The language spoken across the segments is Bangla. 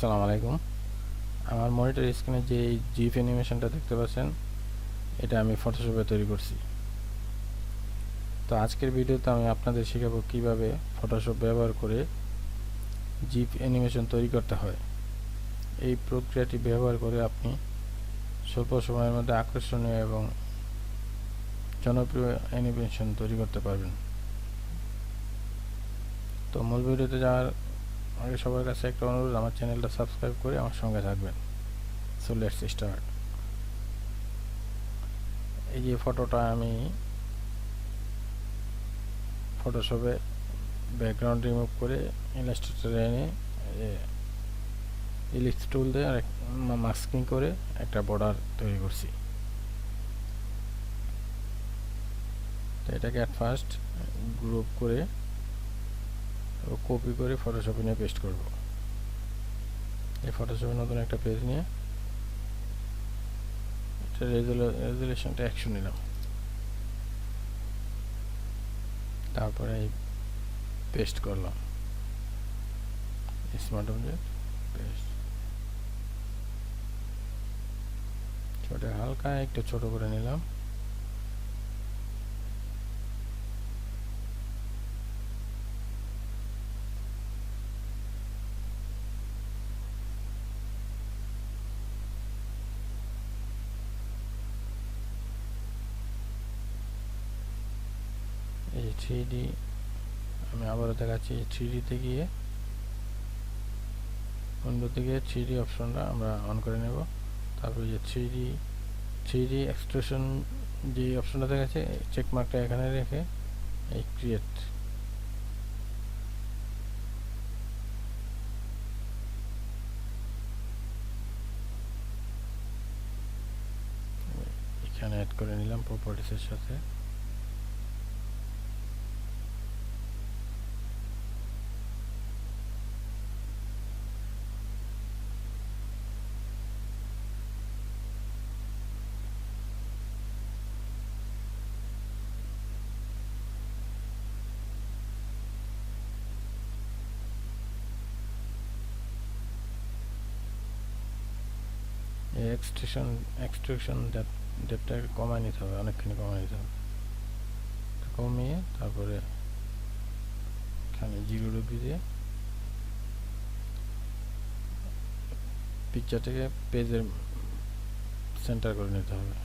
আসসালামু আলাইকুম। আমার মনিটর স্ক্রিনে যে জিফ অ্যানিমেশনটা দেখতে পাচ্ছেন, এটা আমি ফটোশপে তৈরি করছি। তো আজকের ভিডিওতে আমি আপনাদের শেখাবো কিভাবে ফটোশপ ব্যবহার করে জিফ অ্যানিমেশন তৈরি করতে হয়। এই প্রক্রিয়াটি ব্যবহার করে আপনি স্বল্প সময়ের মধ্যে আকর্ষণীয় এবং জনপ্রিয় অ্যানিমেশন তৈরি করতে পারবেন। তো মূল ভিডিওতে যাওয়ার আগে সবার কাছে একটা অনুরোধ, আমার চ্যানেলটা সাবস্ক্রাইব করে আমার সঙ্গে থাকবেন। So let's start. এই যে ফটোটা আমি ফটোশপে ব্যাকগ্রাউন্ড রিমুভ করে ইলাস্ট্রেটরে এনে ইলিপস টুল দিয়ে মাস্কিং করে একটা বর্ডার তৈরি করছি। তো এটাকে অ্যাট ফার্স্ট গ্রুপ করে কপি করে ফটোশপে নিয়ে পেস্ট করব। এই ফটোশপে নতুন একটা পেজ নিয়ে এটা রেজুলেশনটা 100 নিলাম। তারপরে এই পেস্ট করলাম, স্মার্ট অবজেক্ট পেস্ট। ছোট হালকা একটু ছোট করে নিলাম। এই 3D আমি আবারও দেখাচ্ছি। 3Dতে গিয়ে উইন্ডো থেকে 3D অপশনটা আমরা অন করে নেব। তারপরে যে 3D এক্সট্রুশন যে অপশনটা দেখাচ্ছে, চেক মার্কটা এখানে রেখে এই ক্রিয়েট এখানে অ্যাড করে নিলাম প্রপার্টিসের সাথে। এই এক্সট্রুশন ডেপটাকে কমায় নিতে হবে, অনেকখানি কমায় নিতে হবে। কমিয়ে তারপরে এখানে 0 দিয়ে পিকচারটাকে পেজের সেন্টার করে নিতে হবে।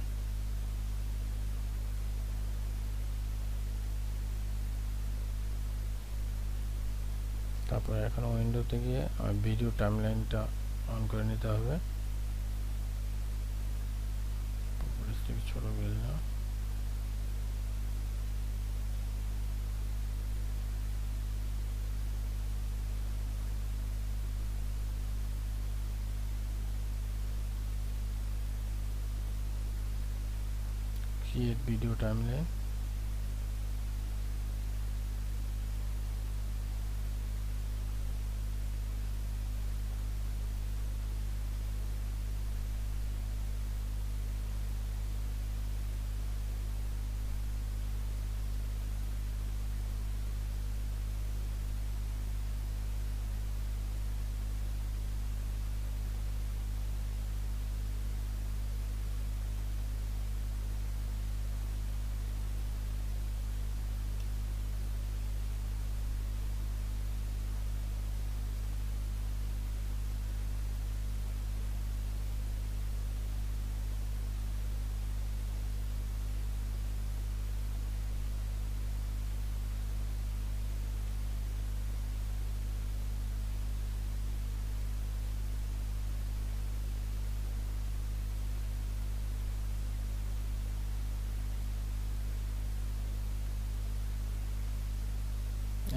তারপরে এখন উইন্ডোতে গিয়ে ভিডিও টাইমলাইনটা অন করে নিতে হবে। ছোট করে দিলাম। Create video timeline.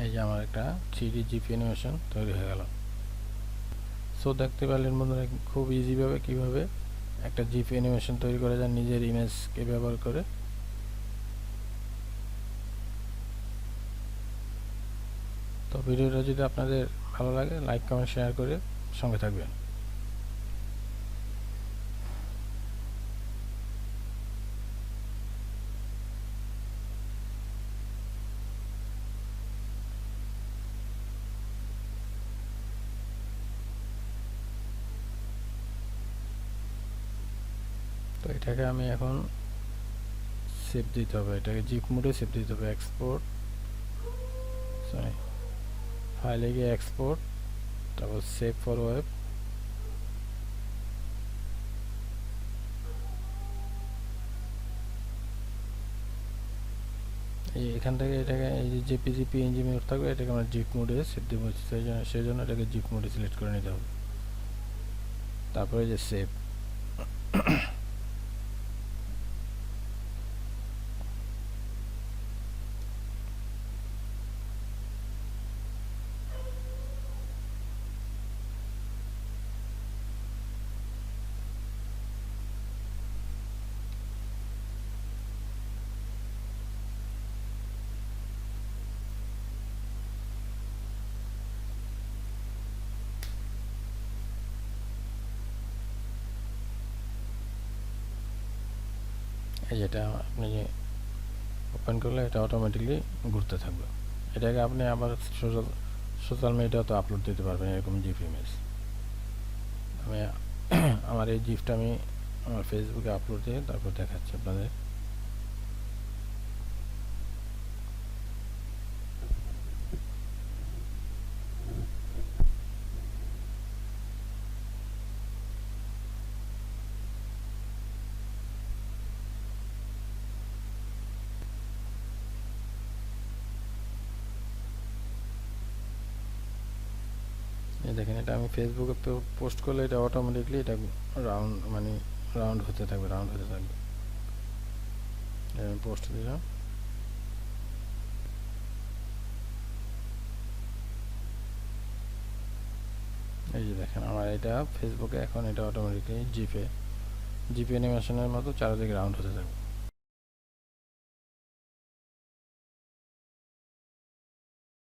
এই যে আমার একটা 3D জিপ অ্যানিমেশন তৈরি হয়ে গেল। সো দেখতে পারলেন বন্ধুরা, খুব ইজিভাবে কিভাবে একটা জিপ অ্যানিমেশন তৈরি করা যায় নিজের ইমেজকে ব্যবহার করে। তো ভিডিওটা যদি আপনাদের ভালো লাগে, লাইক কমেন্ট শেয়ার করে সঙ্গে থাকবেন। তো এটাকে আমি এখন সেভ দিতে হবে, এটাকে জিপ মোডে সেভ দিতে হবে। এক্সপোর্ট, সরি, ফাইলে গিয়ে এক্সপোর্ট, তারপর সেভ ফর ওয়েব। এখান থেকে এটাকে এই যে জেপিজি পিএনজি মোড থাকবে, এটাকে আমরা জিপ মোডে সেভ দেবো, সেই জন্য এটাকে জিপ মোডে সিলেক্ট করে নিতে হবে। তারপরে যে সেভ, এই যেটা আপনি ওপেন করলে এটা অটোমেটিকলি ঘুরতে থাকবে। এটাকে আপনি আবার সোশ্যাল মিডিয়াতে আপলোড দিতে পারবেন, এরকম জিপ ইমেজ। আমি আমার এই জিপটা আমি আমার ফেসবুকে আপলোড দিয়ে তারপর দেখাচ্ছি আপনাদের। এই দেখেন, এটা আমি ফেসবুকে পোস্ট করলে এটা অটোমেটিকলি এটা রাউন্ড হতে থাকবে। আমি পোস্ট দিলাম, এই যে দেখেন আমার এটা ফেসবুকে এখন এটা অটোমেটিকলি জিপে অ্যানিমেশনের মতো চারিদিকে রাউন্ড হতে থাকবে।